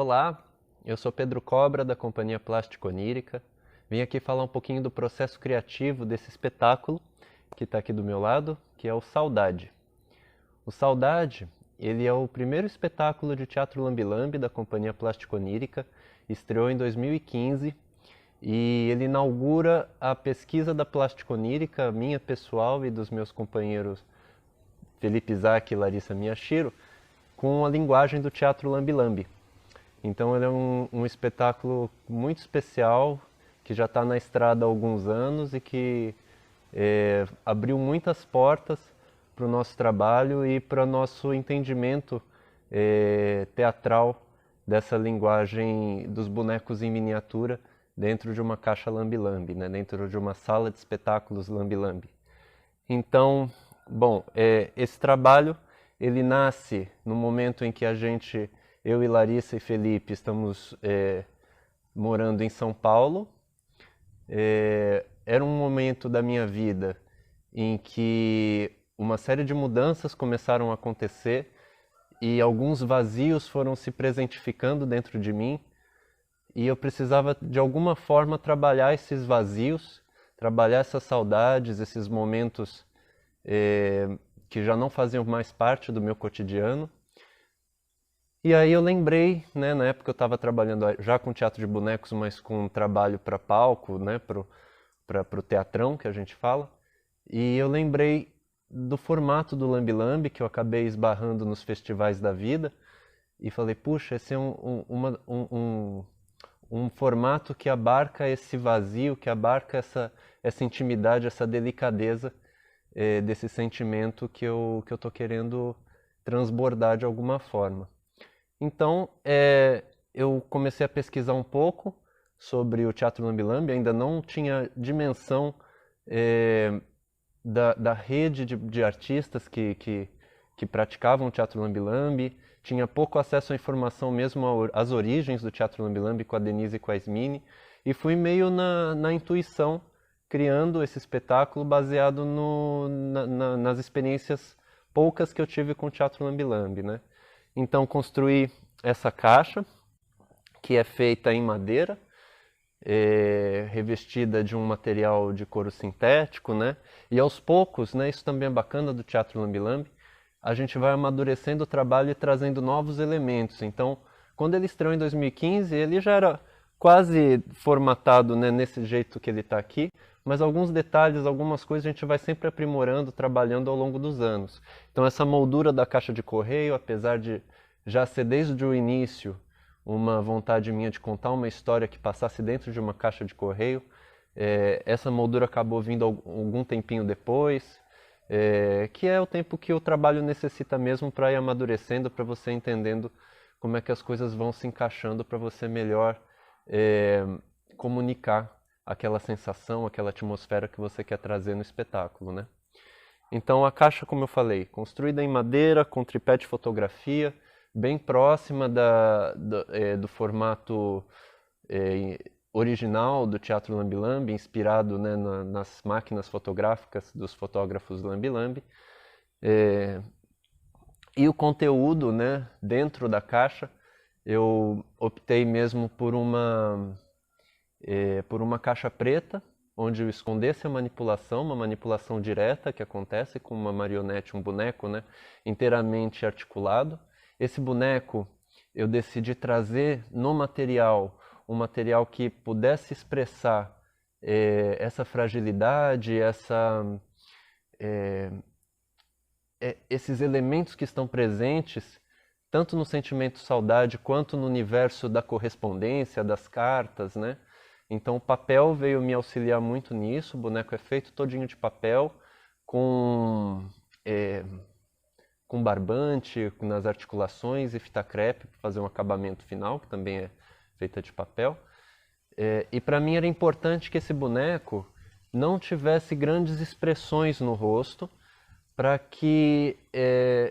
Olá, eu sou Pedro Cobra, da Companhia Plástica Onírica. Vim aqui falar um pouquinho do processo criativo desse espetáculo que está aqui do meu lado, que é o Saudade. O Saudade, ele é o primeiro espetáculo de teatro lambe-lambe da Companhia Plástica Onírica, estreou em 2015 e ele inaugura a pesquisa da plástica onírica, minha pessoal e dos meus companheiros Felipe Isaac e Larissa Miyashiro, com a linguagem do teatro lambe-lambe. Então ele é um espetáculo muito especial, que já está na estrada há alguns anos e que abriu muitas portas para o nosso trabalho e para o nosso entendimento teatral dessa linguagem dos bonecos em miniatura dentro de uma caixa lambe-lambe, né? Dentro de uma sala de espetáculos lambe-lambe. Então, bom, esse trabalho ele nasce no momento em que eu e Larissa e Felipe estamos morando em São Paulo. Era um momento da minha vida em que uma série de mudanças começaram a acontecer e alguns vazios foram se presentificando dentro de mim e eu precisava de alguma forma trabalhar esses vazios, trabalhar essas saudades, esses momentos que já não faziam mais parte do meu cotidiano. E aí eu lembrei, né, na época eu estava trabalhando já com teatro de bonecos, mas com um trabalho para palco, né, para o teatrão que a gente fala. E eu lembrei do formato do lambe-lambe que eu acabei esbarrando nos festivais da vida e falei, puxa, esse é um formato que abarca esse vazio, que abarca essa intimidade, essa delicadeza desse sentimento que eu estou querendo transbordar de alguma forma. Então, eu comecei a pesquisar um pouco sobre o teatro lambe-lambe, ainda não tinha dimensão da rede de artistas que praticavam o teatro lambe-lambe, tinha pouco acesso à informação mesmo às origens do teatro lambe-lambe com a Denise e com a Ismini, e fui meio na intuição, criando esse espetáculo baseado nas experiências poucas que eu tive com o teatro lambe-lambe, né? Então construí essa caixa, que é feita em madeira, revestida de um material de couro sintético, né? E aos poucos, né, isso também é bacana do teatro lambe-lambe, a gente vai amadurecendo o trabalho e trazendo novos elementos. Então, quando ele estreou em 2015, ele já era quase formatado, né, nesse jeito que ele está aqui, mas alguns detalhes, algumas coisas a gente vai sempre aprimorando, trabalhando ao longo dos anos. Então essa moldura da caixa de correio, apesar de já ser desde o início uma vontade minha de contar uma história que passasse dentro de uma caixa de correio, essa moldura acabou vindo algum tempinho depois, que é o tempo que o trabalho necessita mesmo para ir amadurecendo, para você entendendo como é que as coisas vão se encaixando para você melhor comunicar aquela sensação, aquela atmosfera que você quer trazer no espetáculo, né? Então a caixa, como eu falei, construída em madeira, com tripé de fotografia, bem próxima do formato original do teatro lambe-lambe, inspirado, né, nas máquinas fotográficas dos fotógrafos lambe-lambe. E o conteúdo, né, dentro da caixa, eu optei mesmo por uma caixa preta, onde eu escondesse a manipulação, uma manipulação direta que acontece com uma marionete, um boneco, né, inteiramente articulado. Esse boneco eu decidi trazer no material, um material que pudesse expressar essa fragilidade, esses elementos que estão presentes, tanto no sentimento saudade, quanto no universo da correspondência, das cartas, né? Então o papel veio me auxiliar muito nisso, o boneco é feito todinho de papel, com barbante nas articulações e fita crepe para fazer um acabamento final, que também é feita de papel. E para mim era importante que esse boneco não tivesse grandes expressões no rosto, para que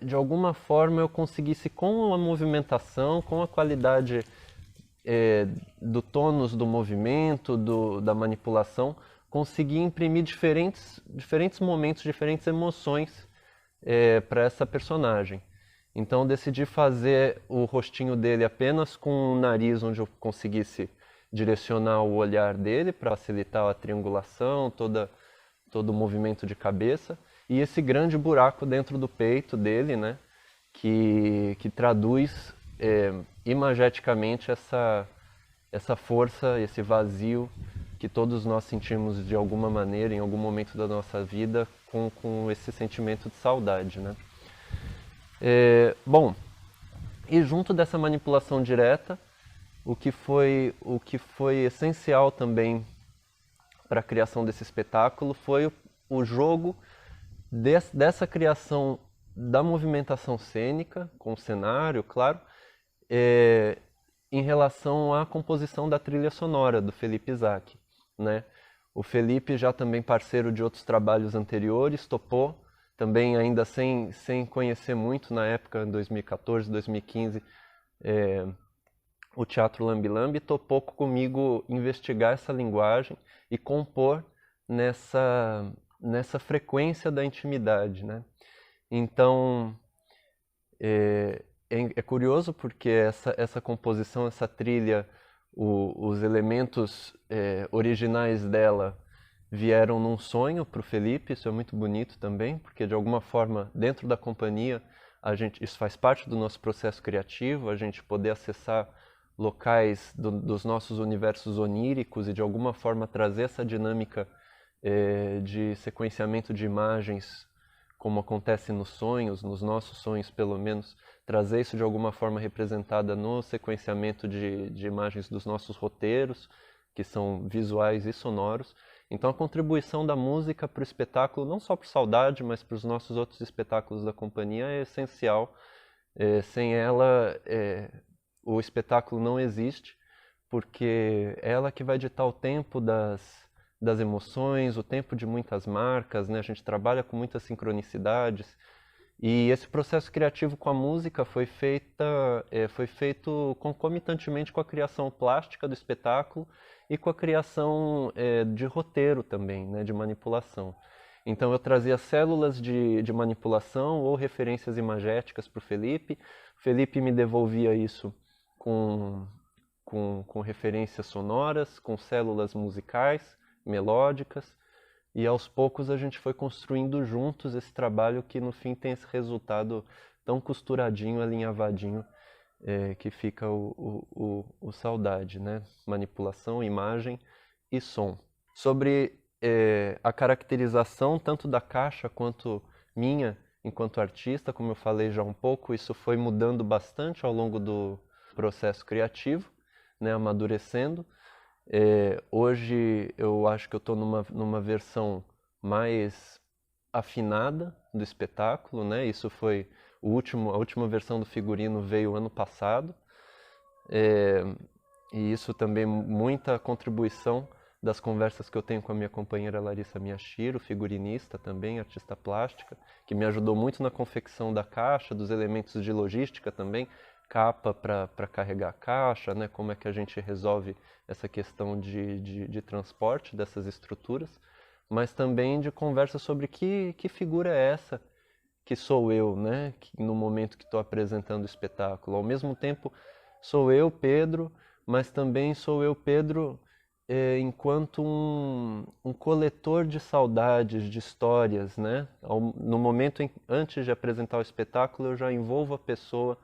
de alguma forma eu conseguisse, com a movimentação, com a qualidade do tônus do movimento, da manipulação, conseguir imprimir diferentes momentos, diferentes emoções para essa personagem. Então eu decidi fazer o rostinho dele apenas com o nariz, onde eu conseguisse direcionar o olhar dele para facilitar a triangulação, todo o movimento de cabeça. E esse grande buraco dentro do peito dele, né, que traduz imageticamente essa força, esse vazio que todos nós sentimos de alguma maneira, em algum momento da nossa vida, com esse sentimento de saudade, né? Bom, e junto dessa manipulação direta, o que foi essencial também para a criação desse espetáculo foi o jogo dessa criação da movimentação cênica, com o cenário, claro, em relação à composição da trilha sonora do Felipe Isaac, né? O Felipe, já também parceiro de outros trabalhos anteriores, topou, também ainda sem conhecer muito na época, em 2014, 2015, o Teatro Lambi Lambi, topou comigo investigar essa linguagem e compor nessa frequência da intimidade, né? Então, é curioso porque essa composição, essa trilha, os elementos originais dela vieram num sonho para o Felipe. Isso é muito bonito também, porque de alguma forma, dentro da companhia, isso faz parte do nosso processo criativo, a gente poder acessar locais dos nossos universos oníricos e de alguma forma trazer essa dinâmica de sequenciamento de imagens, como acontece nos sonhos, nos nossos sonhos pelo menos, trazer isso de alguma forma representada no sequenciamento de imagens dos nossos roteiros, que são visuais e sonoros. Então a contribuição da música para o espetáculo, não só para o Saudade, mas para os nossos outros espetáculos da companhia, é essencial. Sem ela, o espetáculo não existe, porque é ela que vai ditar o tempo das emoções, o tempo de muitas marcas, né? A gente trabalha com muitas sincronicidades. E esse processo criativo com a música foi feito concomitantemente com a criação plástica do espetáculo e com a criação de roteiro também, né, de manipulação. Então eu trazia células de manipulação ou referências imagéticas para o Felipe. O Felipe me devolvia isso com referências sonoras, com células musicais, melódicas. E aos poucos a gente foi construindo juntos esse trabalho que no fim tem esse resultado tão costuradinho, alinhavadinho, que fica o Saudade, né? Manipulação, imagem e som. Sobre a caracterização tanto da caixa quanto minha enquanto artista, como eu falei já um pouco, isso foi mudando bastante ao longo do processo criativo, né? Amadurecendo. Hoje eu acho que eu estou numa versão mais afinada do espetáculo, né? Isso foi a última versão do figurino veio ano passado, e isso também muita contribuição das conversas que eu tenho com a minha companheira Larissa Miyashiro, figurinista também, artista plástica, que me ajudou muito na confecção da caixa, dos elementos de logística também, capa para carregar a caixa, né? Como é que a gente resolve essa questão de transporte dessas estruturas, mas também de conversa sobre que figura é essa que sou eu, né? No momento que estou apresentando o espetáculo. Ao mesmo tempo, sou eu, Pedro, mas também sou eu, Pedro, enquanto um coletor de saudades, de histórias, né? No momento antes de apresentar o espetáculo, eu já envolvo a pessoa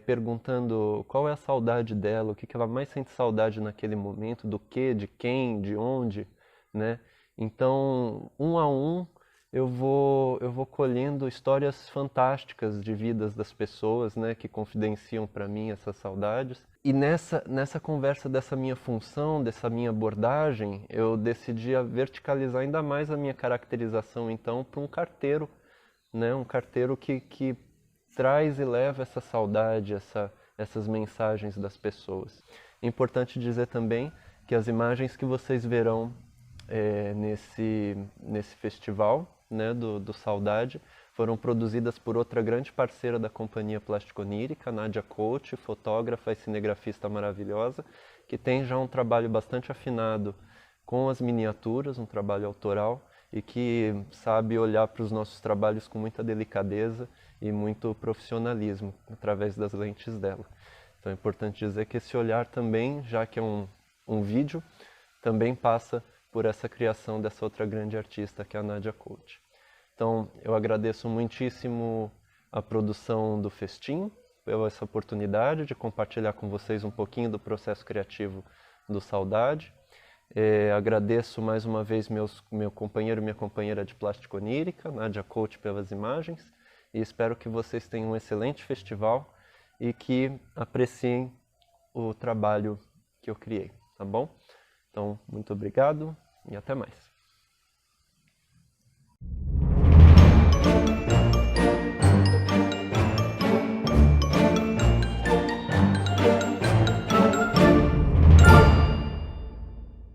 perguntando qual é a saudade dela, o que ela mais sente saudade naquele momento, do que, de quem, de onde, né? Então, um a um, eu vou colhendo histórias fantásticas de vidas das pessoas, né, que confidenciam para mim essas saudades. E nessa conversa dessa minha função, dessa minha abordagem, eu decidi verticalizar ainda mais a minha caracterização, então, para um carteiro, né, um carteiro que traz e leva essa saudade, essas mensagens das pessoas. É importante dizer também que as imagens que vocês verão nesse festival, né, do Saudade, foram produzidas por outra grande parceira da companhia Plástica Onírica, Nádia Coach, fotógrafa e cinegrafista maravilhosa, que tem já um trabalho bastante afinado com as miniaturas, um trabalho autoral, e que sabe olhar para os nossos trabalhos com muita delicadeza e muito profissionalismo através das lentes dela. Então é importante dizer que esse olhar também, já que é um vídeo, também passa por essa criação dessa outra grande artista que é a Nadia Colt. Então eu agradeço muitíssimo a produção do Festim, pela essa oportunidade de compartilhar com vocês um pouquinho do processo criativo do Saudade. Agradeço mais uma vez meu companheiro e minha companheira de plástica onírica, Nadia Colt, pelas imagens, e espero que vocês tenham um excelente festival e que apreciem o trabalho que eu criei, tá bom? Então, muito obrigado e até mais.